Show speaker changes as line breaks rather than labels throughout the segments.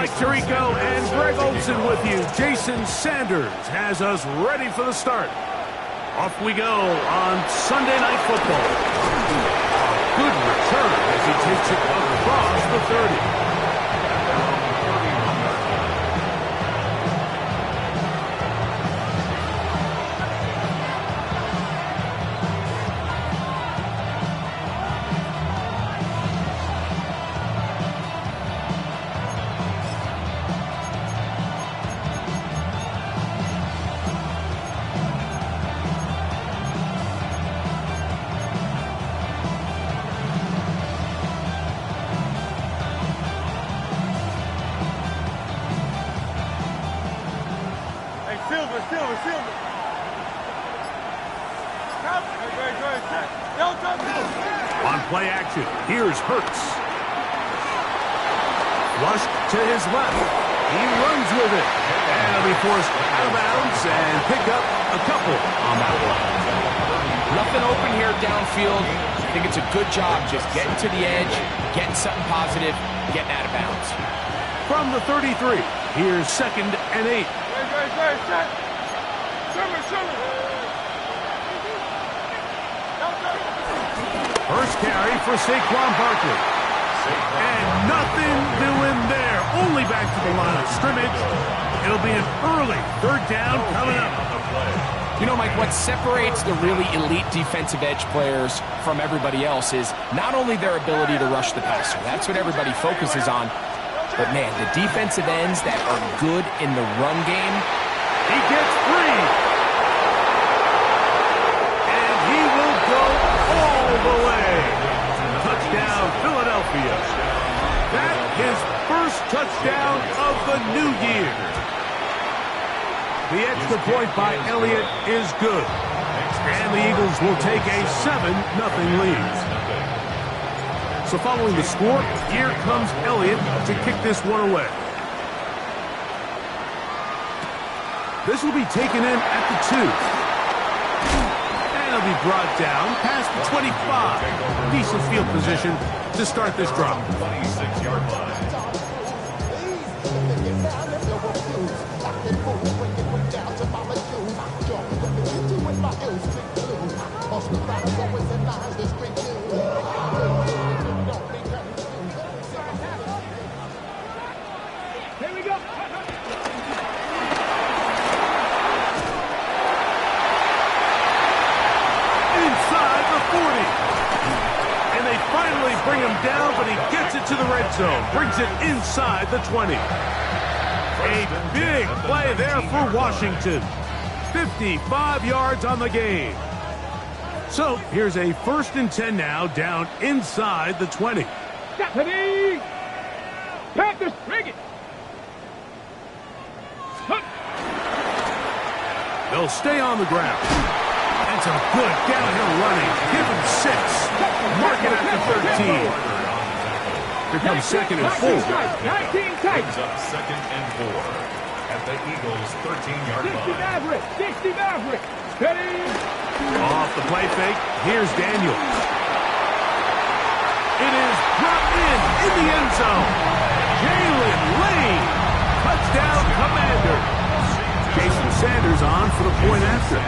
Mike Tirico and Greg Olson with you. Jason Sanders has us ready for the start. Off we go on Sunday Night Football. Good return as he takes it across the 30. On play action, here's Hurts. Flushed to his left. He runs with it. And he'll be forced out of bounds and pick up a couple on that one.
Nothing open here downfield. I think it's a good job just getting to the edge, getting something positive, getting out of bounds.
From the 33, here's 2nd and 8. First carry for Saquon Barkley. And nothing doing there. Only back to the line of scrimmage. It'll be an early 3rd down coming up.
You know, Mike, what separates the really elite defensive edge players from everybody else is not only their ability to rush the passer. That's what everybody focuses on. But, man, the defensive ends that are good in the run game.
He gets free. And he will go all the way. Touchdown, Philadelphia. That's his first touchdown of the new year. The extra point by Elliott is good. And the Eagles will take a 7-0 lead. So following the score, here comes Elliott to kick this one away. This will be taken in at the 2. And it'll be brought down past the 25. Decent field position to start this drive. 26-yard line.
Here we go.
Inside the 40. And they finally bring him down, but he gets it to the red zone. Brings it inside the 20. A big play there for Washington. 55 yards on the game. So here's a 1st and 10 now, down inside the 20.
Ready? Panthers, bring it.
They'll stay on the ground. And some good downhill running. Give him 6. Mark it at the 13. Here comes 2nd and 4.
19 tight.
Up 2nd and 4 at the Eagles' 13-yard
60
line.
Maverick. 60 Maverick. Ready?
Off the play fake, here's Daniels. It is brought in the end zone. Jalen Lane. Touchdown, Commander. Jason Sanders on for the point after.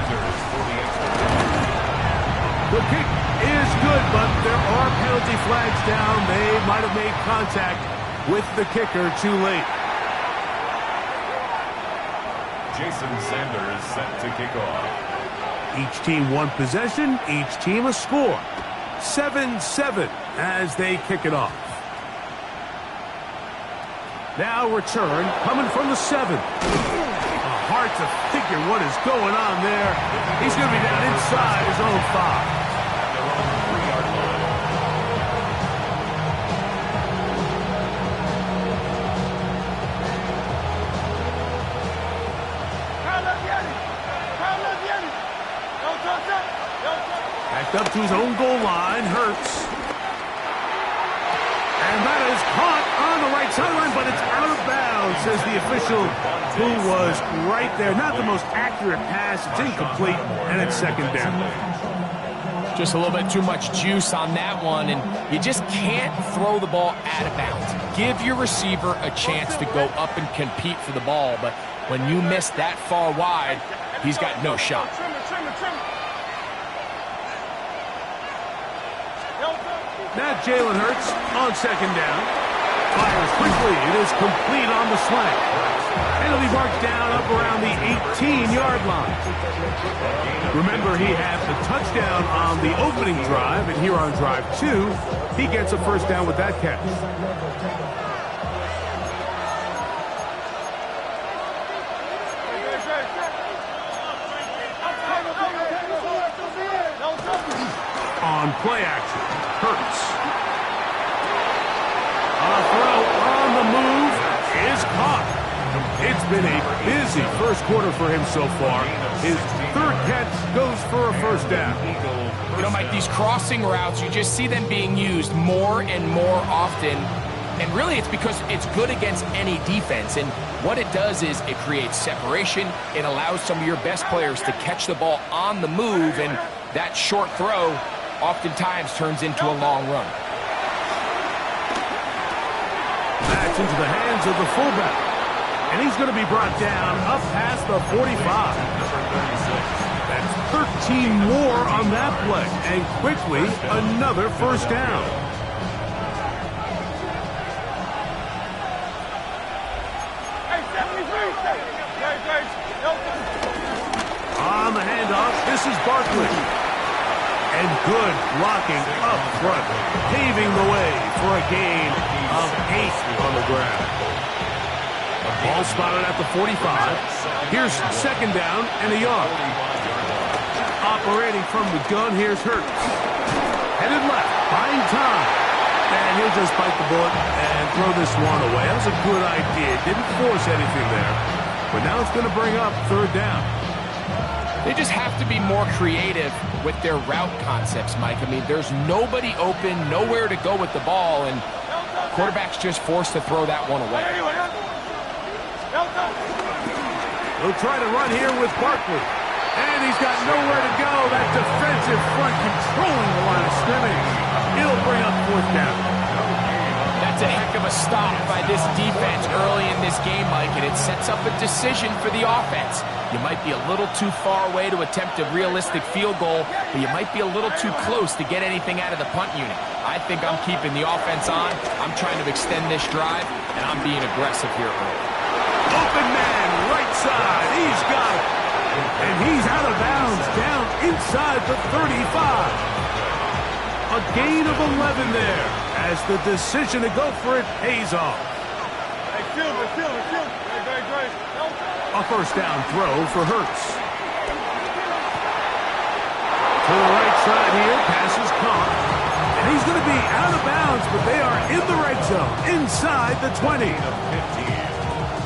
The kick is good, but there are penalty flags down. They might have made contact with the kicker too late.
Jason Sanders set to kick off.
Each team one possession, each team a score. 7-7 as they kick it off. Now return coming from the 7. Hard to figure what is going on there. He's going to be down inside his own 5. Backed up to his own goal line, Hurts. And that is caught on the right sideline, but it's out of bounds, says the official, who was right there. Not the most accurate pass. It's incomplete, and it's 2nd down.
Just a little bit too much juice on that one, and you just can't throw the ball out of bounds. Give your receiver a chance to go up and compete for the ball, but when you miss that far wide, he's got no shot.
Now Jalen Hurts on second down. Fires quickly. It is complete on the slant. And it'll be marked down up around the 18-yard line. Remember, he had the touchdown on the opening drive, and here on drive 2, he gets a first down with that catch. On play action, Hurts. A throw on the move is caught. It's been a busy first quarter for him so far. His third catch goes for a first down.
You know, Mike, these crossing routes, you just see them being used more and more often. And really, it's because it's good against any defense. And what it does is it creates separation. It allows some of your best players to catch the ball on the move. And that short throw oftentimes turns into a long run.
That's into the hands of the fullback. And he's going to be brought down up past the 45. That's 13 more on that play. And quickly, another first down. On the handoff, this is Barkley. And good blocking up front, paving the way for a gain of 8 on the ground. Ball spotted at the 45. Here's second down and a yard. Operating from the gun, here's Hurts. Headed left, buying time. And he'll just bite the bullet and throw this one away. That was a good idea. Didn't force anything there. But now it's going to bring up third down.
They just have to be more creative with their route concepts, Mike. I mean, there's nobody open, nowhere to go with the ball, and quarterback's just forced to throw that one away.
He'll try to run here with Barkley. And he's got nowhere to go. That defensive front controlling the line of scrimmage. It'll bring up fourth down.
That's a heck of a stop by this defense early in this game, Mike, and it sets up a decision for the offense. You might be a little too far away to attempt a realistic field goal, but you might be a little too close to get anything out of the punt unit. I think I'm keeping the offense on. I'm trying to extend this drive, and I'm being aggressive here early.
Open man, right side. He's got it. And he's out of bounds, down inside the 35. A gain of 11 there, as the decision to go for it pays off. A first down throw for Hurts. To the right side here, pass is caught. And he's going to be out of bounds, but they are in the red zone, inside the 20.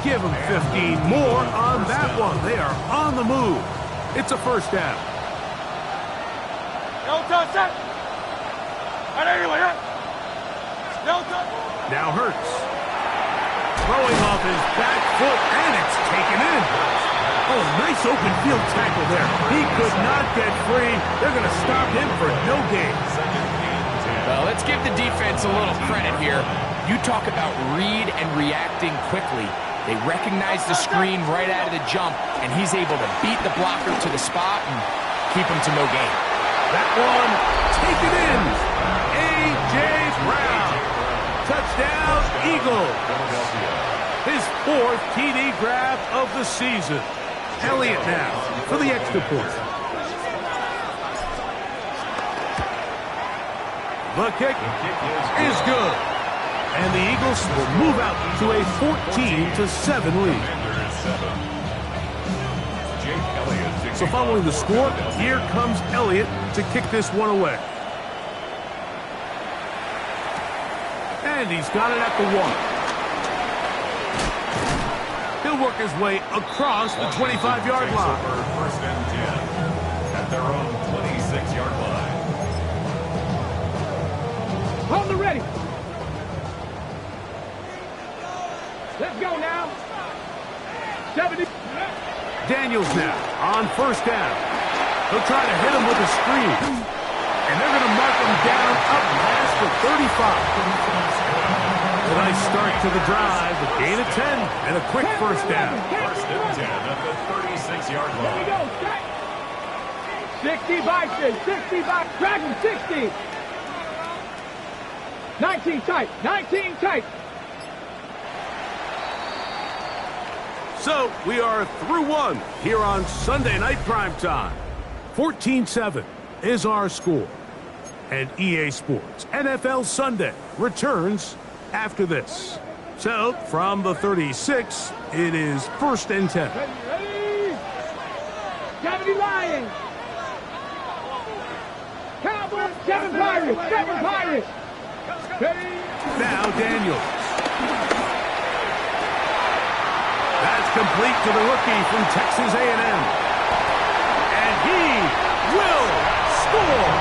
Give them 15 more on that one. They are on the move. It's a first down. Now Hurts. Throwing off his back foot, and it's taken in. Oh, nice open field tackle there. He could not get free. They're going to stop him for no gain.
Well, let's give the defense a little credit here. You talk about read and reacting quickly. They recognize the screen right out of the jump, and he's able to beat the blocker to the spot and keep him to no gain.
That one taken in. A.J. Brown. Touchdown, Eagles. His fourth TD grab of the season. Elliott now for the extra point. The kick is good. And the Eagles will move out to a 14-7 lead. So following the score, here comes Elliott to kick this one away. And he's got it at the 1. He'll work his way across the 25-yard line.
First and 10 at their own 26-yard line.
Hold the ready. Let's go now. 70.
Daniels now on first down. He'll try to hit him with a screen. And they're going to mark him down up past the 35. A nice start to the drive. A gain of 10 and a quick first down.
First and 10 at the 36-yard
Here we
line.
go, set. 60 boxes, 60 box, Dragon 60. 19 tight, 19 tight.
So we are through one here on Sunday Night Primetime. 14-7 is our score. And EA Sports NFL Sunday returns after this. So from the 36, it is first and 10.
Ready? 70 Lions. Cowboys, 7 Pirates, 7 Pirates. Ready?
Now Daniels. That's complete to the rookie from Texas A&M. And he will score.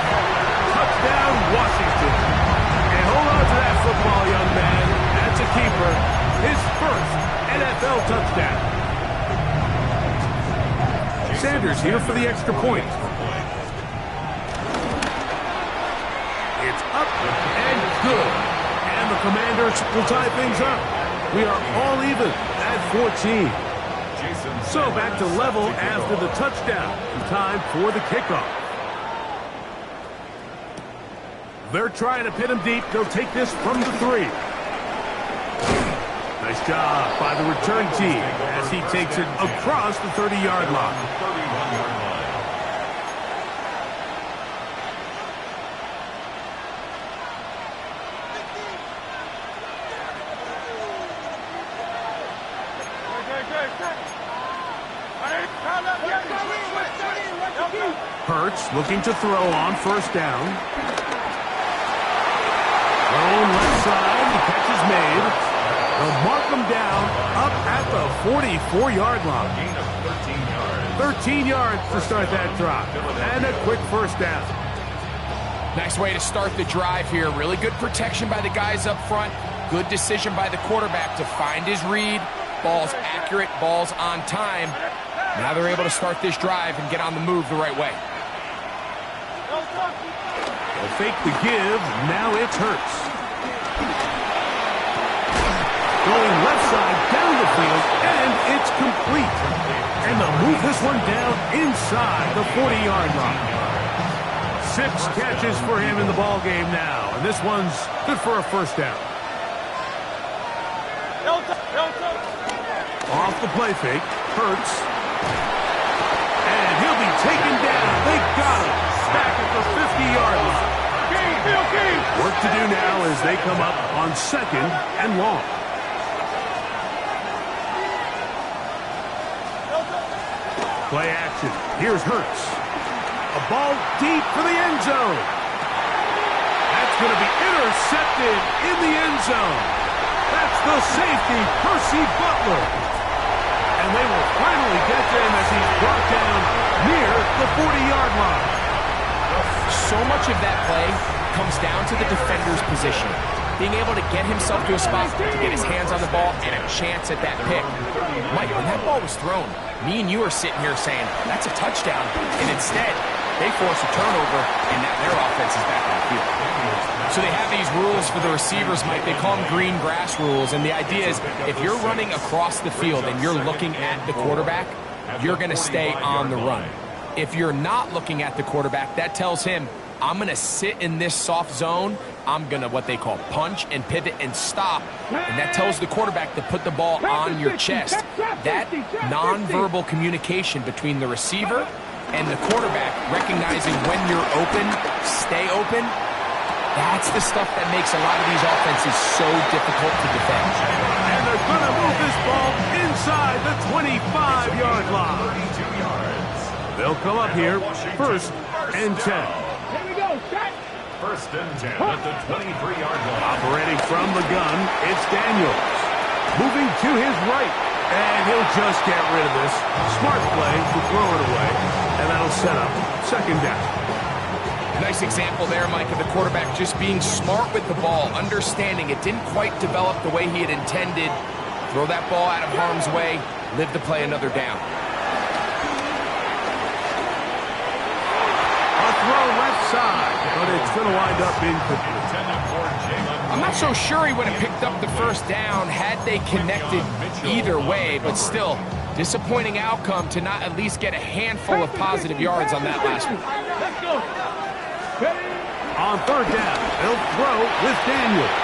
Touchdown, Washington. And hold on to that football, young man. That's a keeper. His first NFL touchdown. Sanders here for the extra point. It's up and good. And the Commanders will tie things up. We are all even at 14. So back to level after the touchdown. Time for the kickoff. They're trying to pin him deep. They'll take this from the 3. Nice job by the return team as he takes it across the 30-yard line.
31-yard line.
Hurts looking to throw on first down. Thrown left side. The catch is made. They'll mark him down up at the 44-yard line.
Gain of 13 yards.
13 yards to start that drive. And a quick first down.
Nice way to start the drive here. Really good protection by the guys up front. Good decision by the quarterback to find his read. Ball's accurate, ball's on time. Now they're able to start this drive and get on the move the right way.
They'll fake the give. Now it's Hurts. Going left side down the field, and it's complete. And they'll move this one down inside the 40-yard line. 6 catches for him in the ball game now, and this one's good for a first down. Off the play fake, Hurts. And he'll be taken down. They got him. Back at the 50-yard line. Work to do now as they come up on 2nd and long. Play action. Here's Hurts. A ball deep for the end zone. That's going to be intercepted in the end zone. That's the safety, Percy Butler. And they will finally get to him as he's brought down near the 40-yard line.
So much of that play comes down to the defender's position. Being able to get himself to a spot to get his hands on the ball and a chance at that pick. Mike, when that ball was thrown, me and you are sitting here saying, that's a touchdown. And instead, they force a turnover, and now their offense is back on the field. So they have these rules for the receivers, Mike. They call them green grass rules. And the idea is if you're running across the field and you're looking at the quarterback, you're going to stay on the run. If you're not looking at the quarterback, that tells him, I'm going to sit in this soft zone. I'm going to what they call punch and pivot and stop. And that tells the quarterback to put the ball on your chest. That nonverbal communication between the receiver and the quarterback, recognizing when you're open, stay open, that's the stuff that makes a lot of these offenses so difficult to defend.
And they're going to move this ball inside the 25-yard line.
32 yards.
They'll come up here, first and 10.
Here we go, set.
First and 10 at the 23-yard line.
Operating from the gun, it's Daniels. Moving to his right, and he'll just get rid of this. Smart play to throw it away, and that'll set up second down.
Nice example there, Mike, of the quarterback just being smart with the ball, understanding it didn't quite develop the way he had intended. Throw that ball out of harm's way, live to play another down.
A throw left side, but it's going to wind up incomplete.
I'm not so sure he would have picked up the first down had they connected either way, but still, disappointing outcome to not at least get a handful of positive yards on that last one.
Let's go. Ready?
On third down, they'll throw with Daniels.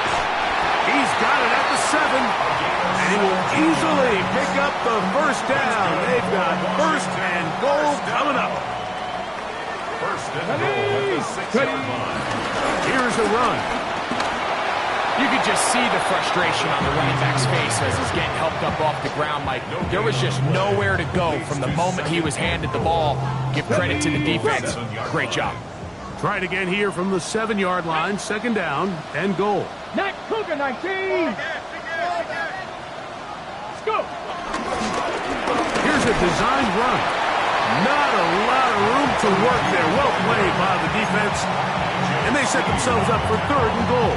He's got it at the 7, and he will easily pick up the first down. They've got first and goal coming up.
First and goal at the 6-yard line.
Here's the run.
You could just see the frustration on the running back's face as he's getting helped up off the ground, Mike. There was just nowhere to go from the moment he was handed the ball. Give credit to the defense. Great job.
Try it again here from the 7-yard line, second down and goal.
Not Cougar 19. Let's go.
Here's a designed run. Not a lot of room to work there. Well played by the defense. And they set themselves up for third and goal.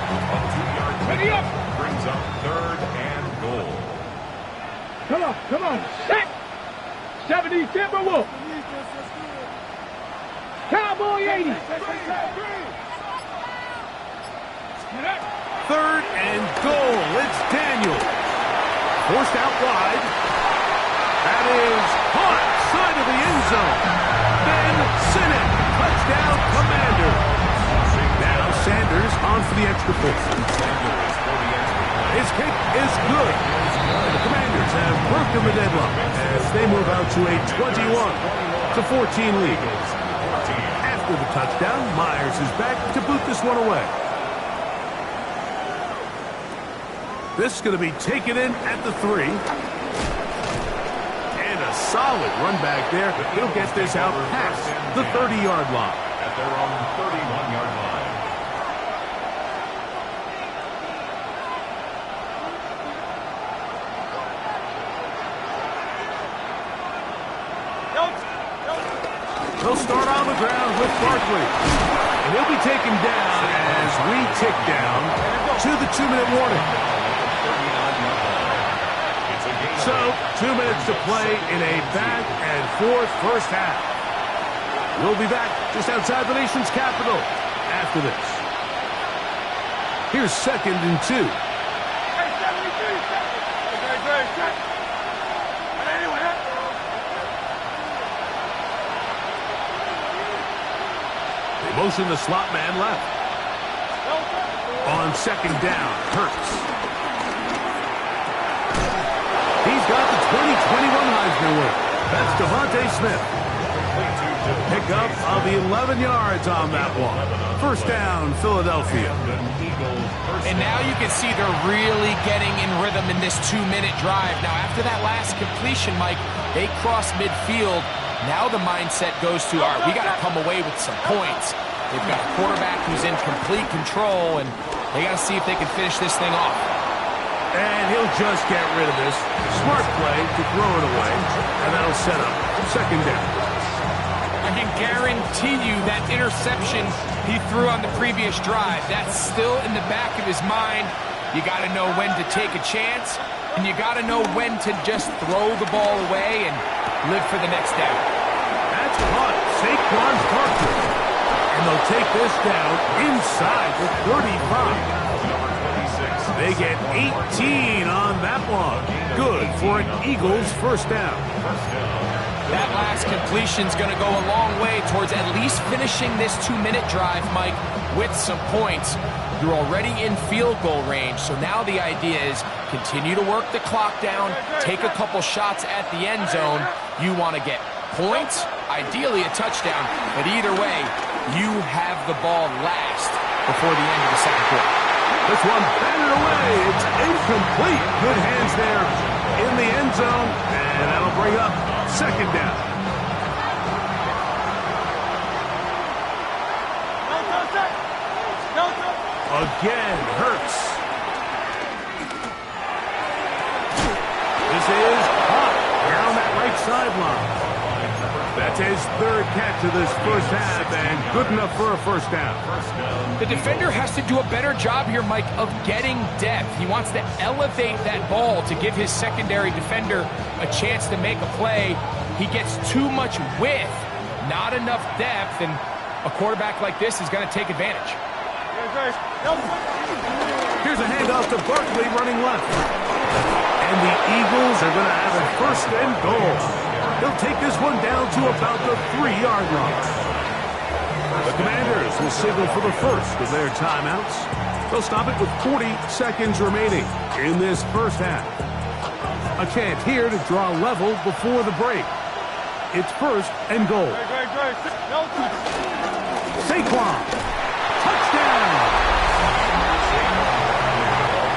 A 2-yard
Ready up.
brings up third and goal.
Come on. Set. 70 Timberwolf. Cowboy 80.
Third and goal. It's Daniel. Forced out wide. That is caught. Side of the end zone. Ben Sinnott. Touchdown, Commander. Now Sanders on for the extra point. His kick is good. The Commanders have broken the deadlock as they move out to a 21-14 lead. After the touchdown, Myers is back to boot this one away. This is going to be taken in at the 3. And a solid run back there. He'll get this out past the 30-yard line.
At their own 31-yard line.
They'll start on the ground with Barkley. And he'll be taken down as we tick down to the 2-minute warning. So, 2 minutes to play in a back-and-forth first half. We'll be back just outside the nation's capital after this. Here's second and 2. They motion the slot man left. On second down, Hurts. He's got the 2021 Heisman winner. That's Devontae Smith. Pick up of the 11 yards on that one. First down, Philadelphia.
And now you can see they're really getting in rhythm in this 2-minute drive. Now, after that last completion, Mike, they cross midfield. Now the mindset goes to, all right, we got to come away with some points. They've got a quarterback who's in complete control, and they got to see if they can finish this thing off.
And he'll just get rid of this. Smart play to throw it away, and that'll set up second down.
I can guarantee you that interception he threw on the previous drive, that's still in the back of his mind. You got to know when to take a chance, and you got to know when to just throw the ball away and live for the next down.
That's caught. Saquon's Parker. And they'll take this down inside the 35. They get 18 on that one. Good for an Eagles first down.
That last completion's going to go a long way towards at least finishing this 2-minute drive, Mike, with some points. You're already in field goal range, so now the idea is continue to work the clock down, take a couple shots at the end zone. You want to get points, ideally a touchdown, but either way, you have the ball last before the end of the second quarter.
This one batted away. It's incomplete. Good hands there in the end zone, and that'll bring up second down. Again, Hurts. This is caught down that right sideline. That's his third catch of this first half, and good enough for a first down.
The defender has to do a better job here, Mike, of getting depth. He wants to elevate that ball to give his secondary defender a chance to make a play. He gets too much width, not enough depth, and A quarterback like this is going to take advantage.
Here's a handoff to Barkley running left. And the Eagles are going to have a first and goal. They'll take this one down to about the 3-yard line. The Commanders will signal for the first of their timeouts. They'll stop it with 40 seconds remaining in this first half. A chance here to draw level before the break. It's first and goal. Saquon. Touchdown.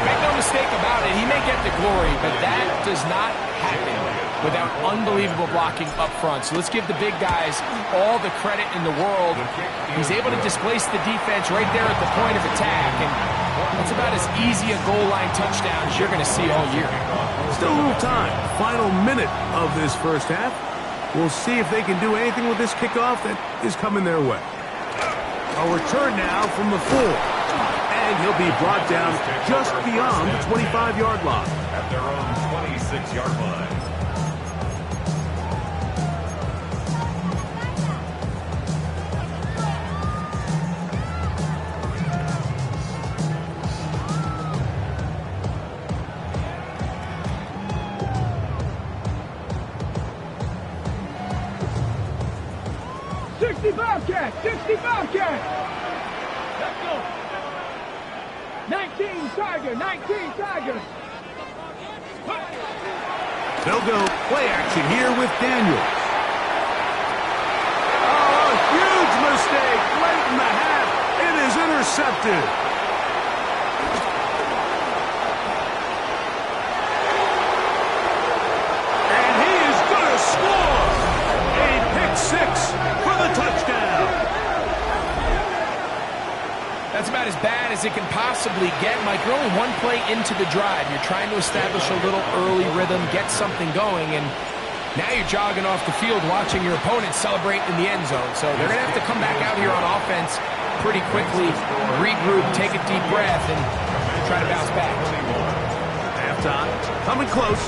Make no mistake about it, he may get the glory, but that does not happen without unbelievable blocking up front. So let's give the big guys all the credit in the world. He's able to displace the defense right there at the point of attack, and that's about as easy a goal line touchdown as you're going to see all year.
Still a little time. Final minute of this first half. We'll see if they can do anything with this kickoff that is coming their way. A return now from the 4. And he'll be brought down just beyond the 25-yard line.
At their own 26-yard line.
Bobcat, 60 Bobcat. Let's go. 19 Tiger, 19 Tiger.
They'll go play action here with Daniels. Oh, a huge mistake late in the half. It is intercepted. And he is going to score. A pick 6 for the touchdown.
That's about as bad as it can possibly get, Mike. You're only one play into the drive. You're trying to establish a little early rhythm, get something going, and now you're jogging off the field watching your opponent celebrate in the end zone. So they're going to have to come back out here on offense pretty quickly, regroup, take a deep breath, and try to bounce back.
Halftime coming close,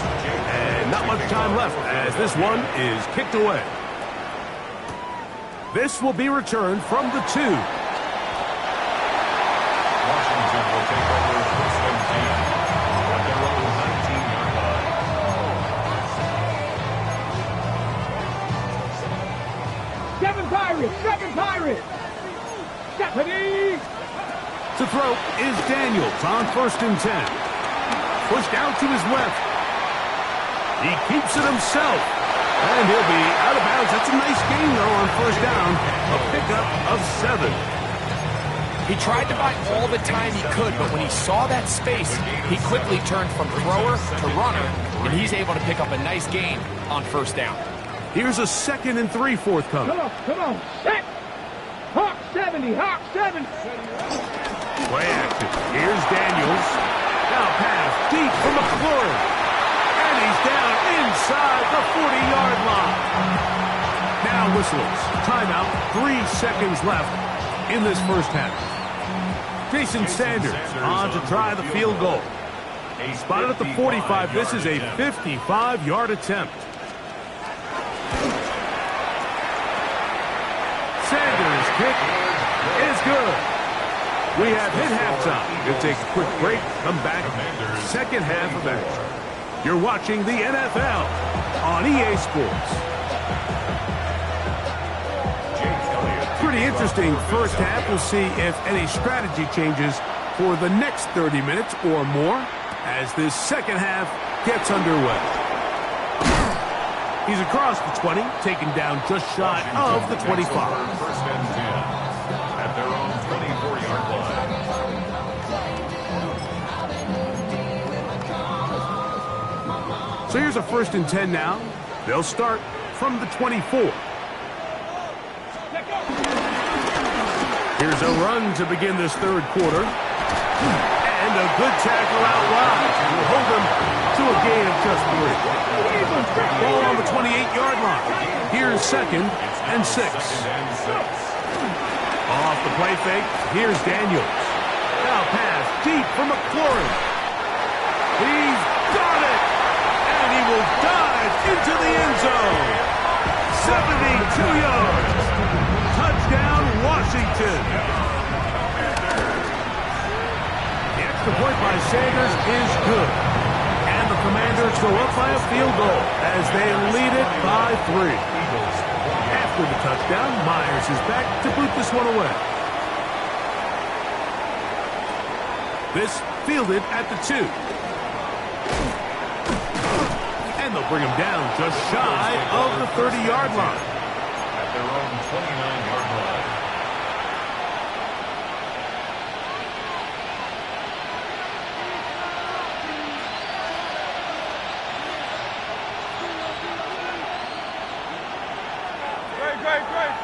and not much time left as this one is kicked away. This will be returned from the 2.
Washington will take over first and 10 at their own 19-yard line.
7 Pirates, 7 Pirates. Stephanie.
To throw is Daniels on first and 10. Pushed out to his left. He keeps it himself. And he'll be out of bounds. That's a nice gain, though, on first down. A pickup of 7.
He tried to buy all the time he could, but when he saw that space, he quickly turned from thrower to runner, and he's able to pick up a nice gain on first down.
Here's a 2nd and 3 forthcoming.
Come on, set. Hawk 70, Hawk 70.
Play action. Here's Daniels. Now pass deep from McLaurin. And he's down inside the 40-yard line. Now whistles. Timeout. 3 seconds left in this first half. Jason Sanders on to try the field goal. Spotted at the 45. This is a 55-yard attempt. Sanders' kick is good. We have hit halftime. We'll take a quick break. Come back. Second half of action. You're watching the NFL on EA Sports. Pretty interesting first half. We'll see if any strategy changes for the next 30 minutes or more as this second half gets underway. He's across the 20, taken down just shy of the 25.
First and 10 at their own 24-yard line.
So here's a first and 10 now. They'll start from the 24. Here's a run to begin this third quarter. And a good tackle out wide will hold them to a gain of just 3. Ball on the 28-yard line. Here's 2nd and 6. Off the play fake, here's Daniels. Now pass deep for McLaurin. He's got it! And he will dive into the end zone. 72 yards. Touchdown, Washington. Washington. The extra point by Sanders is good. And the Commanders go up by a field goal as they lead it by 3. After the touchdown, Myers is back to boot this one away. This fielded at the 2. And they'll bring him down just shy of the 30-yard line.
At their own 29-yard line.
Great.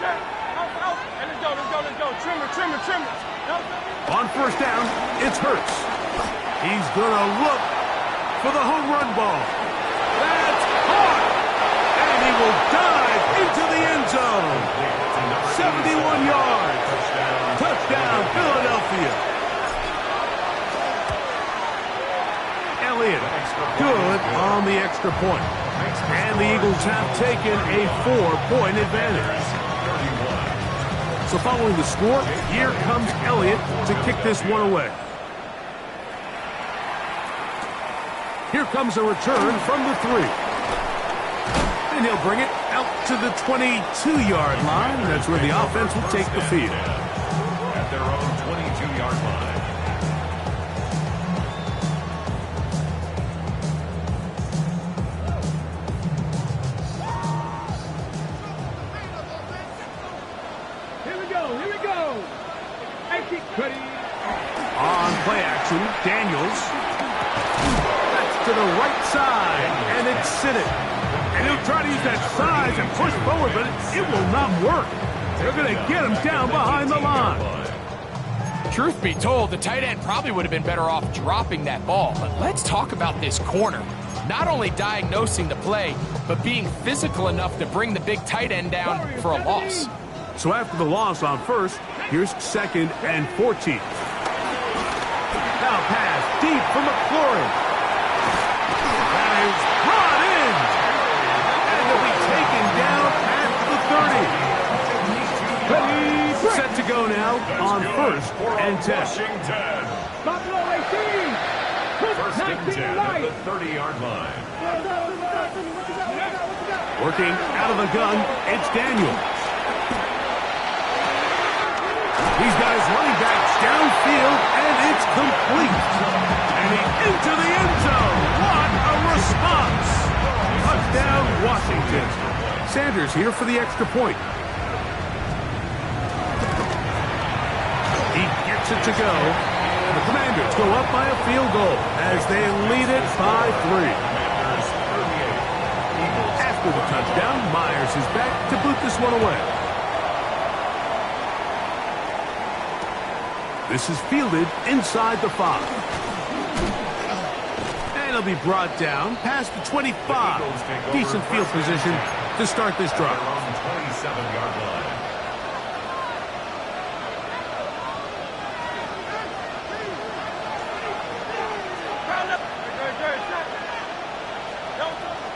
Out. And let's go. Trim it.
On first down, it's Hurts. He's going to look for the home run ball. That's caught! And he will dive into the end zone. 71 yards. Touchdown, Philadelphia. Elliott, good on the extra point. And the Eagles have taken a 4-point advantage. So following the score, here comes Elliott to kick this one away. Here comes a return from the 3. And he'll bring it out to the 22-yard line. That's where the offense will take the field.
At their own 22-yard line.
On play action, Daniels. That's to the right side, and it's Siddick. And he'll try to use that size and push forward, but it will not work. They're going to get him down behind the line.
Truth be told, the tight end probably would have been better off dropping that ball. But let's talk about this corner. Not only diagnosing the play, but being physical enough to bring the big tight end down for a loss.
So after the loss on first, here's 2nd and 14. Now pass deep for McLaurin. That is brought in. And he'll be taken down at the 30. Set to go now on 1st and 10.
Buffalo 18.
First and 10 at the 30-yard line.
Working out of the gun, it's Daniels. He's got his running backs downfield, and it's complete. And he's into the end zone. What a response. Touchdown, Washington. Sanders here for the extra point. He gets it to go. The Commanders go up by a field goal as they lead it by 3. After the touchdown, Myers is back to boot this one away. This is fielded inside the 5. And it'll be brought down past the 25. Decent field position to start this drive.
27-yard line.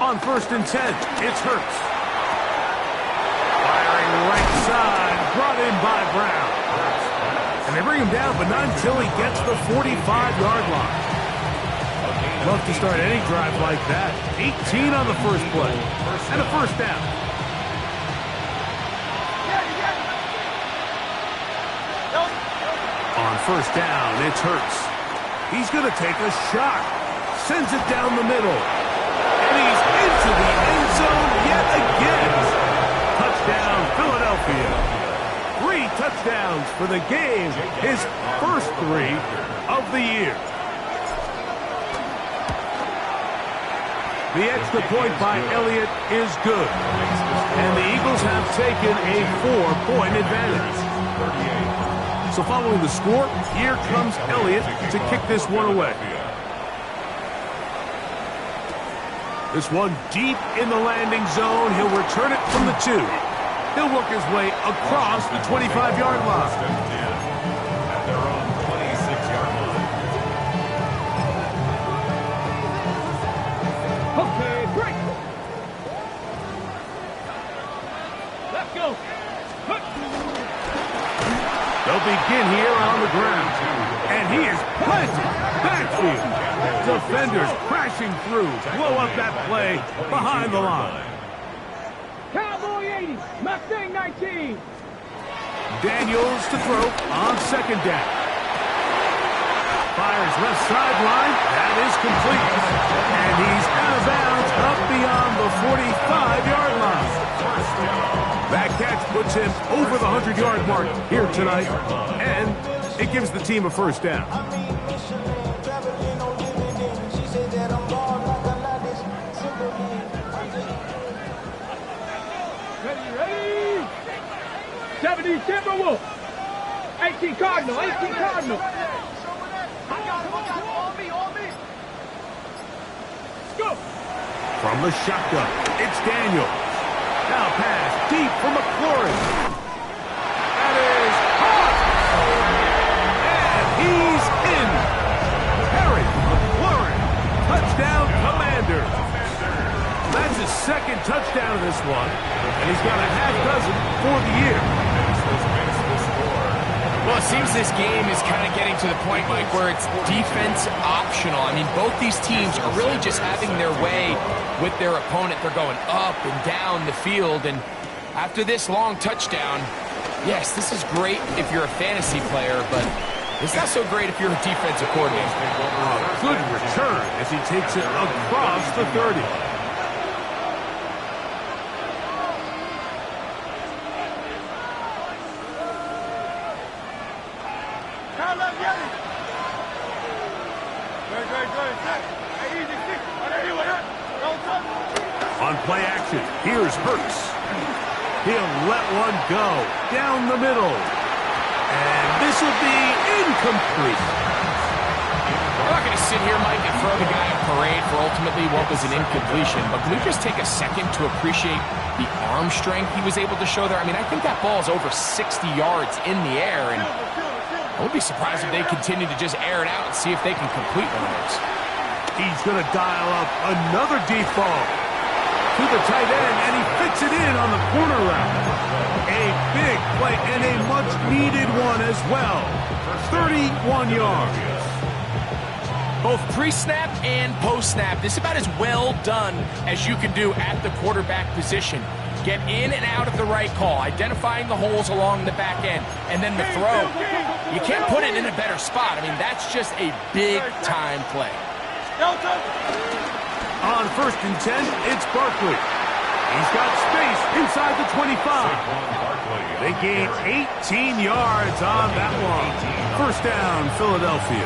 On 1st and 10, it's Hurts. Firing right side, brought in by Brown. And they bring him down, but not until he gets the 45-yard line. Love to start any drive like that. 18 on the first play. And a first down. On first down, it's Hurts. He's going to take a shot. Sends it down the middle. And he's into the end zone yet again. Touchdown, Philadelphia. 3 touchdowns for the game. His first 3 of the year. The extra point by Elliott is good. And the Eagles have taken a 4-point advantage. So following the score, here comes Elliott to kick this one away. This one deep in the landing zone. He'll return it from the 2. He'll work his way across the 25-yard line.
At their own 26-yard line.
Okay, break. Let's go.
begin here on the ground. And he is planted backfield. Defenders crashing through. Blow up that play behind the line.
Cowboy 80, Mustang 19.
Daniels to throw on second down. Fires left sideline. That is complete. And he's out of bounds up beyond the 45-yard line. That catch puts him over the 100-yard mark here tonight. And it gives the team a first down.
Ready? 70 Timberwolf. 18 Cardinal, 18 Cardinal. I got him, on me. Let's go.
From the shotgun, it's Daniel. Now pass deep for McLaurin. That is hot. And he's in. Harry McLaurin. Touchdown, Commanders. That's his second touchdown of this one. And he's got a half dozen for the year.
Well, it seems this game is kind of getting to the point, Mike, where it's defense optional. I mean, both these teams are really just having their way with their opponent. They're going up and down the field, and after this long touchdown, yes, this is great if you're a fantasy player, but it's not so great if you're a defensive coordinator.
Good return as he takes it across the 30. On play action, here's Hurts. He'll let one go down the middle. And this will be incomplete.
We're not going to sit here, Mike, and throw the guy a parade for ultimately what was an incompletion, but can we just take a second to appreciate the arm strength he was able to show there? I mean, I think that ball is over 60 yards in the air, and I would be surprised if they continue to just air it out and see if they can complete one of those.
He's going to dial up another deep ball to the tight end, and he fits it in on the corner route. A big play and a much-needed one as well. 31 yards.
Both pre-snap and post-snap, this is about as well done as you can do at the quarterback position. Get in and out of the right call, identifying the holes along the back end, and then the throw. You can't put it in a better spot. I mean, that's just a big-time play.
On 1st and 10, it's Barkley. He's got space inside the 25. They gain 18 yards on that one. First down, Philadelphia.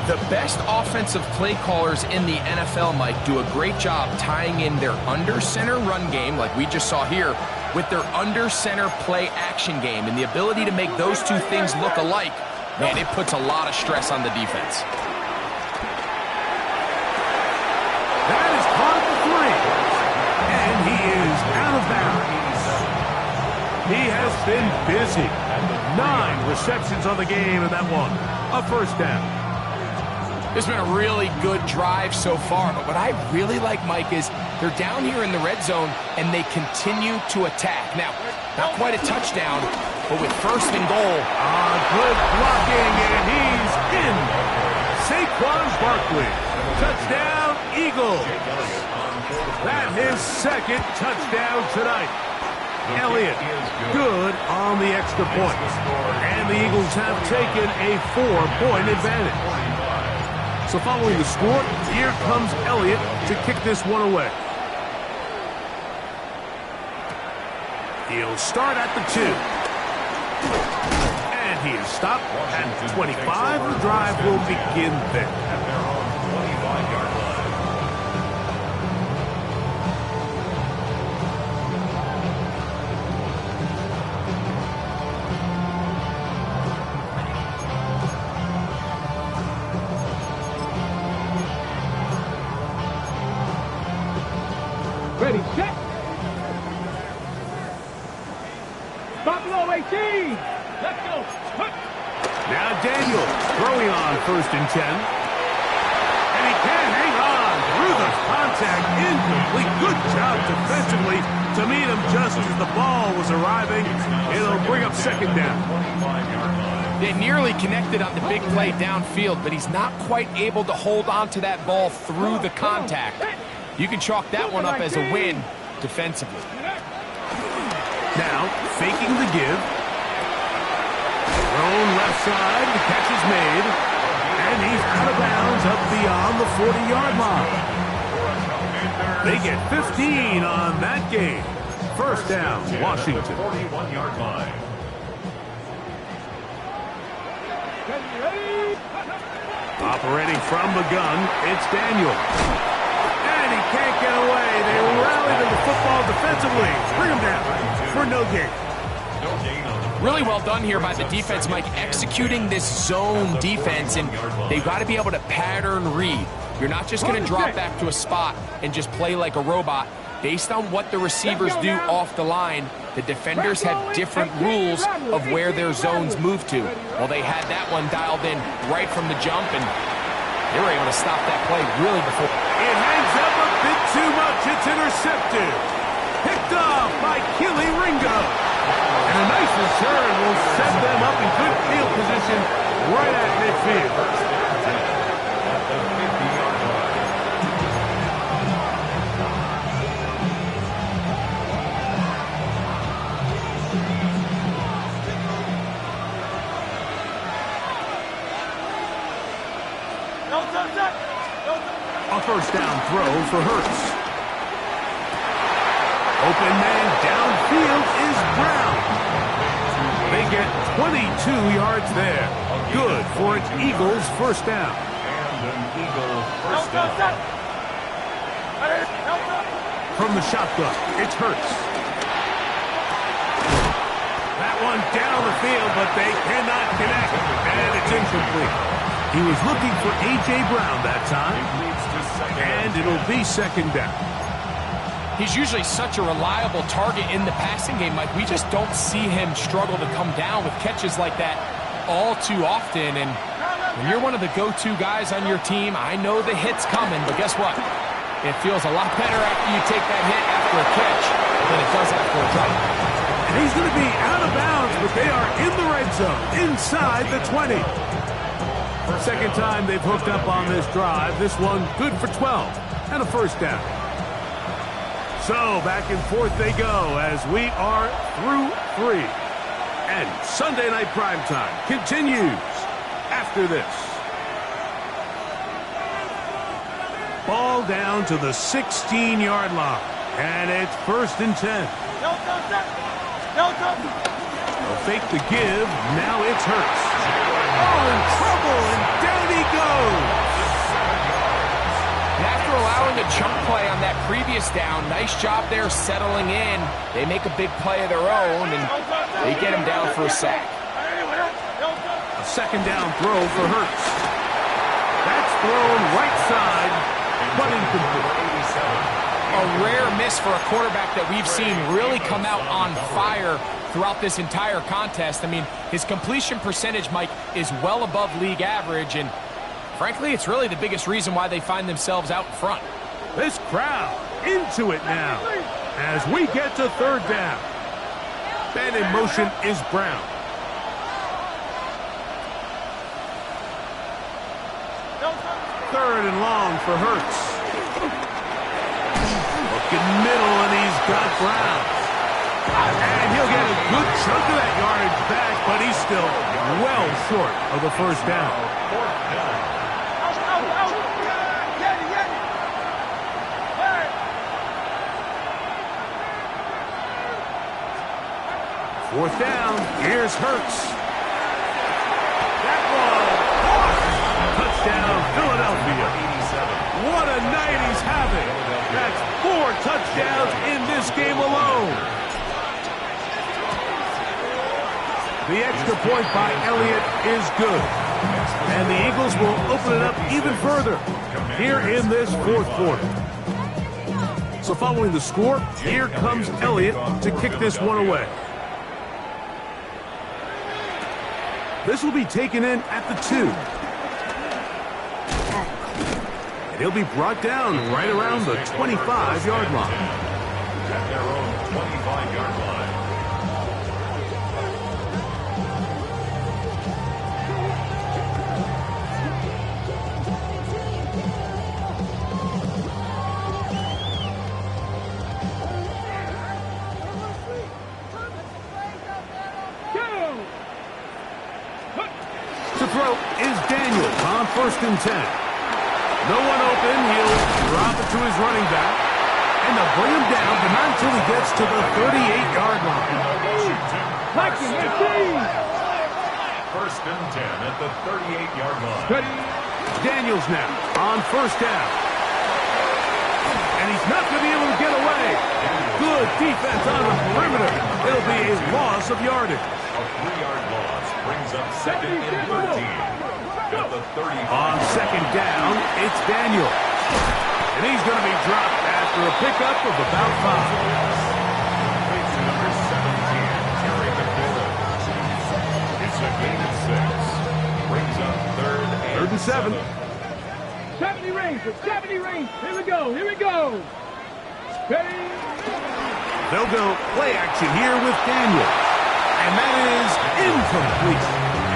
The best offensive play callers in the NFL, Mike, do a great job tying in their under-center run game, like we just saw here, with their under-center play action game. And the ability to make those two things look alike, man, it puts a lot of stress on the defense.
That is caught for 3. And he is out of bounds. He has been busy. 9 receptions on the game, and that one, a first down.
This has been a really good drive so far, but what I really like, Mike, is they're down here in the red zone, and they continue to attack. Now, not quite a touchdown, but with 1st and goal.
Good blocking, and he's in. Saquon Barkley. Touchdown, Eagles. That's his 2nd touchdown tonight. Elliott, good on the extra point. And the Eagles have taken a 4-point advantage. So following the score, here comes Elliott to kick this one away. He'll start at the 2. And he is stopped at the 25. The drive will begin there.
Ready, set. Buffalo 18. Let's go.
Now Daniel throwing on 1st and 10. And he can hang on through the contact. Incomplete. Good job defensively to meet him just as the ball was arriving. It'll bring up second down.
They nearly connected on the big play downfield, but he's not quite able to hold on to that ball through the contact. You can chalk that one up as a win defensively.
Now, faking the give. Thrown left side, the catch is made. And he's out of bounds up beyond the 40-yard line. They get 15 on that game. First down, Washington.
41-yard line.
Operating from the gun, it's Daniel. And he can't get away. They rally to the football defensively. Bring him down for no gain.
Really well done here by the defense, Mike, executing this zone defense, and they've got to be able to pattern read. You're not just going to drop back to a spot and just play like a robot. Based on what the receivers do off the line, the defenders have different rules of where their zones move to. Well, they had that one dialed in right from the jump, and they were able to stop that play really before.
It hangs up a bit too much. It's intercepted. Picked off by Keely Ringo. And a nice return will set them up in good field position right at midfield. A first down throw for Hurts. Open man downfield is Brown. They get 22 yards there. Good for an Eagles first down.
And an Eagles first down.
From the shotgun, it's Hurts. That one down the field, but they cannot connect. And it's incomplete. He was looking for A.J. Brown that time. And it'll be second down.
He's usually such a reliable target in the passing game, Mike. We just don't see him struggle to come down with catches like that all too often. And when you're one of the go-to guys on your team, I know the hit's coming, but guess what? It feels a lot better after you take that hit after a catch than it does after a drop.
And he's going to be out of bounds, but they are in the red zone, inside the 20. Second time they've hooked up on this drive. This one good for 12 and a first down. So back and forth they go as we are through 3. And Sunday Night Primetime continues after this. Ball down to the 16-yard line. And it's first and 10. They'll fake the give. Now it's Hurts. Oh, in trouble, and down he goes.
And after allowing a chunk play on that previous down, nice job there settling in. They make a big play of their own, and they get him down for a sack.
A second down throw for Hurts. That's thrown right side, but incomplete.
A rare miss for a quarterback that we've seen really come out on fire throughout this entire contest. I mean, his completion percentage, Mike, is well above league average, and frankly, it's really the biggest reason why they find themselves out in front.
This crowd into it now as we get to third down. And in motion is Brown. Third and long for Hurts. Looking middle, and he's got Brown. And he'll get a good chunk of that yardage back, but he's still well short of the first down. Fourth down, here's Hurts. That one, touchdown, Philadelphia. What a night he's having. That's 4 touchdowns in this game alone. The extra point by Elliott is good. And the Eagles will open it up even further here in this fourth quarter. So following the score, here comes Elliott to kick this one away. This will be taken in at the 2. And he'll be brought down right around the 25-yard line.
at their own 25-yard line.
To throw is Daniels on 1st and 10. No one open. He'll drop it to his running back. And they'll bring him down, but not until he gets to the 38-yard line.
First and 10 at the 38-yard line.
Daniels now on 1st down. And he's not going to be able to get away. Good defense on the perimeter. It'll be a loss of yardage.
A 3-yard loss brings up 2nd and 13. At the 35.
On 2nd down, it's Daniels. And he's going to be dropped after a pickup of about 5.
Number 17, carrying the ball. It's a gain of 6. Brings up 3rd and 7.
70 range, 70 range. Here we go, here we go. Ready?
They'll go play action here with Daniels. And that is incomplete.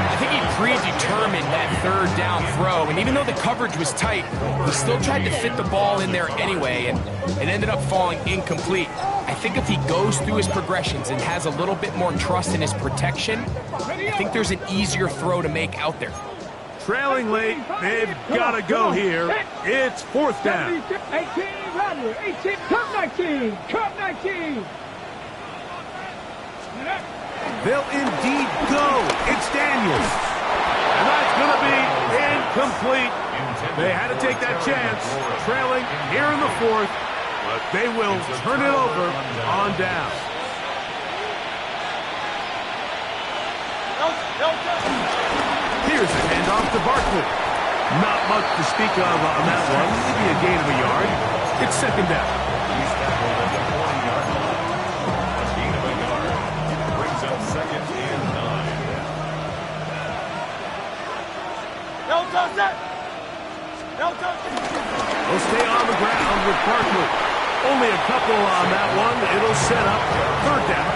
I think he predetermined that 3rd down throw, and even though the coverage was tight, he still tried to fit the ball in there anyway, and it ended up falling incomplete. I think if he goes through his progressions and has a little bit more trust in his protection, I think there's an easier throw to make out there.
Trailing late, they've got to go here. It's 4th down.
18, Rodler, 18, Cup 19, Cup 19.
They'll indeed go. It's Daniels. And that's going to be incomplete. They had to take that chance, trailing here in the 4th, but they will turn it over on down. Here's a handoff to Barkley. Not much to speak of on that one. Maybe a gain of a yard. It's 2nd down.
He's tackled at the 40-yard line. A gain of a yard brings up 2nd and 9.
They'll stay on the ground with Barkley. Only a couple on that one. It'll set up 3rd down.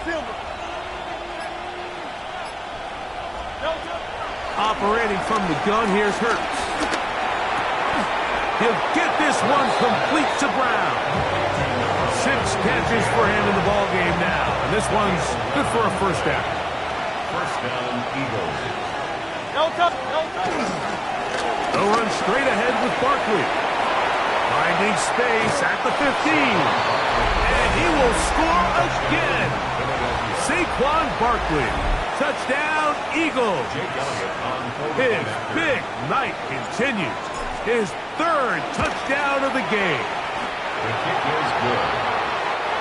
Silver.
Operating from the gun, here's Hurts. He'll get this one complete to Brown. 6 catches for him in the ballgame now. And this one's good for a 1st down.
1st down, Eagles.
They'll run straight ahead with Barkley. Finding space at the 15. And he will score again. Saquon Barkley. Touchdown, Eagles. His big night continues. His 3rd touchdown of the game.
The kick is good.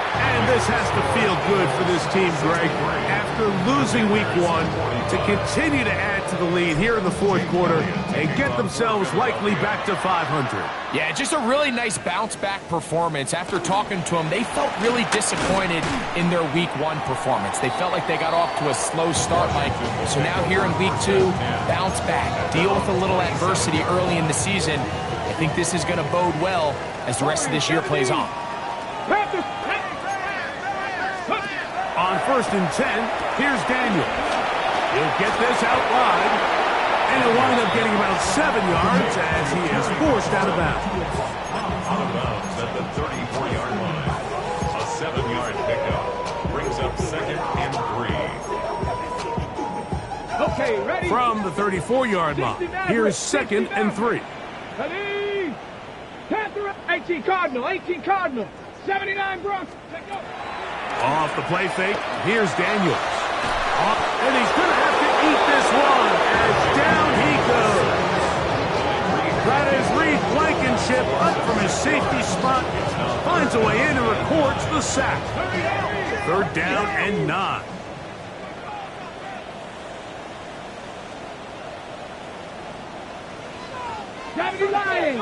And this has to feel good for this team, Greg. After losing week 1, to continue to add to the lead here in the 4th quarter and get themselves likely back to 500.
Yeah, just a really nice bounce-back performance. After talking to them, they felt really disappointed in their week 1 performance. They felt like they got off to a slow start, Mike. So now here in week 2, bounce back, deal with a little adversity early in the season. I think this is going to bode well as the rest of this year plays on.
On 1st and 10, here's Daniels. He'll get this out wide, and he'll wind up getting about 7 yards as he is forced out of bounds.
Out of bounds at the 34-yard line. A 7-yard pickup brings up 2nd and 3.
Okay, ready?
From the 34-yard line, here's 2nd and 3.
Ready? 18 Cardinal. 79 Broncos. Let's go.
Off the play fake, here's Daniels. And he's going to have to eat this one as down he goes. That is Reed Blankenship up from his safety spot. Finds a way in and records the sack. 3rd down and 9.
70 line.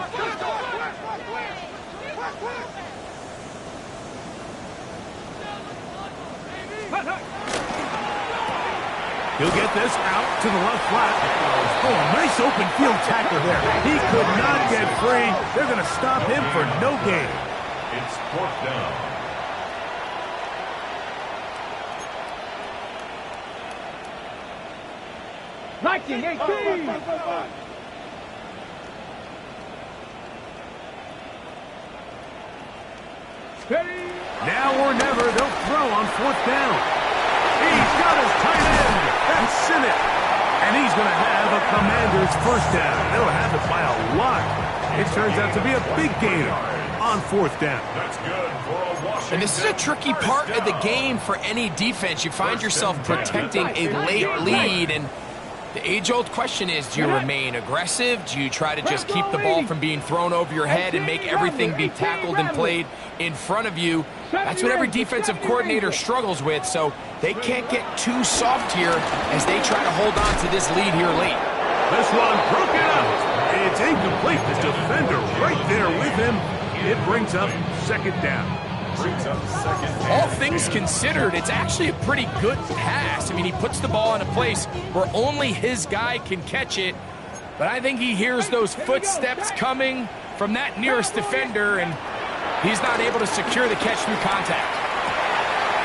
He'll get this out to the left flat. Oh, nice open field tackle there. He could not get free. They're going to stop him for no gain.
It's 4th down.
Viking 18. Steady.
Now or never, they'll throw on 4th down. He's got his tight end. That's Sinnott. And he's going to have a Commander's first down. They'll have it by a lot. It turns out to be a big gainer on 4th down.
That's good for a Washington.
And this is a tricky part of the game for any defense. You find yourself protecting a late lead, and the age-old question is, do you remain aggressive? Do you try to just keep the ball from being thrown over your head and make everything be tackled and played in front of you? That's what every defensive coordinator struggles with, so they can't get too soft here as they try to hold on to this lead here late.
This one broken up. It's incomplete. The defender right there with him. It brings up 2nd down.
All things considered, it's actually a pretty good pass. I mean, he puts the ball in a place where only his guy can catch it. But I think he hears those footsteps coming from that nearest defender, and he's not able to secure the catch through contact.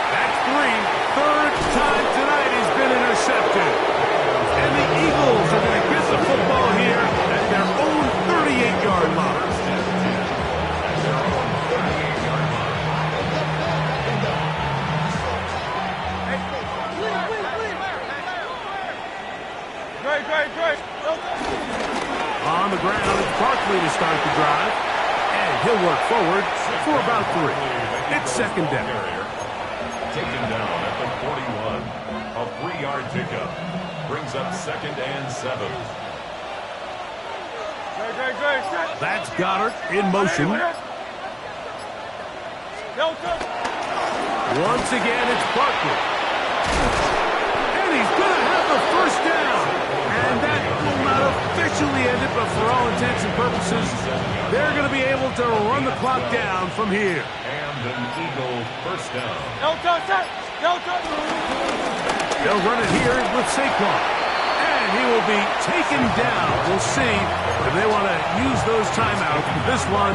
That's 3. 3rd time tonight he's been intercepted. And the Eagles are going to get the football here at their own 38-yard line. On the ground, it's Barkley to start the drive. And he'll work forward for about 3. It's 2nd down.
Taken down at the 41. A 3-yard pickup. Brings up 2nd and 7.
That's Goddard in motion. Once again, it's Barkley. And he's going to have the first down. And that will not officially end it, but for all intents and purposes, they're going to be able to run the clock down from here.
And an Eagle first down.
They'll run it here with Saquon. And he will be taken down. We'll see if they want to use those timeouts. But this one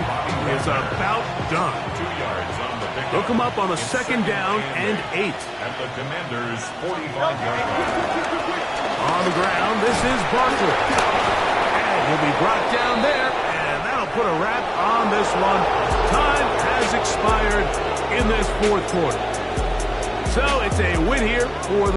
is about done.
2 yards on the pickup.
Look him up on a 2nd down and 8.
At the Commanders' 45-yard line.
On the ground, this is Barkley. And he'll be brought down there. And that'll put a wrap on this one. Time has expired in this 4th quarter. So it's a win here for the